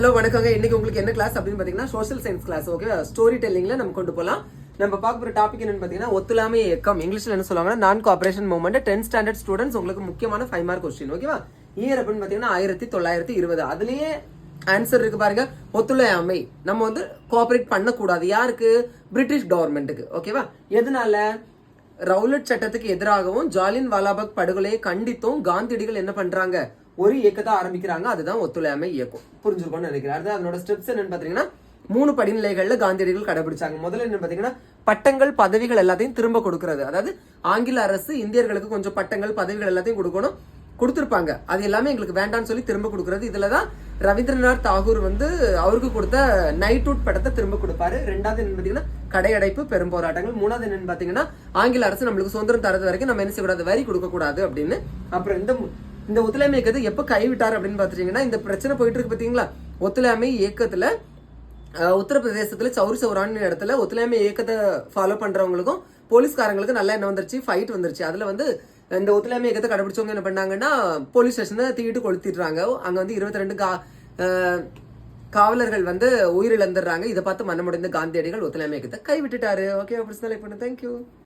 Hello வணக்கங்க. இன்னைக்கு உங்களுக்கு என்ன கிளாஸ் அப்படின்னு பாத்தீங்கன்னா social science class. Okay, story டெல்லிங்ல நம்ம கொண்டு போலாம். நம்ம பார்க்க போற டாபிக் என்னன்னு பாத்தீங்கன்னா ஒத்துழையாமை இயக்கம். இங்கிலீஷ்ல என்ன சொல்லுவாங்கன்னா நான் cooperation movement. 10th standard students உங்களுக்கு முக்கியமான 5 மார்க் கொஸ்டின். ஓகேவா? இயர் அப்படின்னு பாத்தீங்கன்னா 1920. அதுலயே ஆன்சர் இருக்கு பாருங்க, ஒத்துழையாமை. நம்ம வந்து கோஆபரேட் பண்ணக்கூடாது. யாருக்கு? பிரிட்டிஷ் கவர்மெண்ட்டுக்கு. ஓகேவா? எதனால? ரவுலட் சட்டத்துக்கு எதிராகவும் ஜாலியன் வாலாபாக் படுகொலையை கண்டித்தும் காந்தியடிகள் என்ன பண்றாங்க? ஒரு இயக்கத்தை ஆரம்பிக்கிறாங்க. அதுதான் ஒத்துழையாமை இயக்கம். புரிஞ்சிருக்கும்னு நினைக்கிறேன். அது அதனோட ஸ்டெப்ஸ் என்னன்னு பாத்தீங்கன்னா 3 படிநிலைகள்ல காந்தியடிகள் கடைபிடிச்சாங்க. முதல்ல என்ன பாத்தீங்கன்னா பட்டங்கள் பதவிகள் எல்லாத்தையும் திரும்ப கொடுக்கறது. அதாவது ஆங்கில அரசு இந்தியர்களுக்கு கொஞ்சம் பட்டங்கள் பதவிகள் எல்லாத்தையும் கொடுக்கணும், கொடுத்திருப்பாங்க. அது எல்லாமே எங்களுக்கு வேண்டாம்னு சொல்லி திரும்ப கொடுக்கறது. இதுலதான் ரவீந்திரநாத் தாகூர் வந்து அவருக்கு கொடுத்த நைட்வுட் பட்டத்தை திரும்ப கொடுப்பாரு. ரெண்டாவது என்ன பாத்தீங்கன்னா கடையடைப்பு, பெரும் போராட்டங்கள். மூணாவது என்னன்னு பாத்தீங்கன்னா ஆங்கில அரசு நம்மளுக்கு சுதந்திரம் தரது வரைக்கும் நம்ம என்ன செய்யக்கூடாது, வரி கொடுக்க கூடாது அப்படின்னு. அப்புறம் இந்த ஒத்துழையாமை இயக்கத்தை எப்ப கைவிட்டார் அப்படின்னு பாத்தீங்கன்னா இந்த பிரச்சனை போயிட்டு இருக்கு பாத்தீங்களா. ஒத்துழையாமை இயக்கத்துல உத்தரப்பிரதேசத்துல சௌரி சௌரான்னு இடத்துல ஒத்துழையாமை இயக்கத்தை ஃபாலோ பண்றவங்களுக்கும் போலீஸ்காரங்களுக்கும் நல்லா என்ன வந்துருச்சு, ஃபைட் வந்துருச்சு. அதுல வந்து இந்த ஒத்துழையாமை இயக்கத்தை கடைபிடிச்சவங்க என்ன பண்ணாங்கன்னா போலீஸ் ஸ்டேஷனை தீட்டு கொளுத்திடுறாங்க. அங்க வந்து 22 காவலர்கள் வந்து உயிரிழந்துடுறாங்க. இதை பார்த்து மனமுடைந்த காந்தியடிகள் ஒத்துழையாமை இயக்கத்தை கைவிட்டுட்டாரு. Okay, thank you.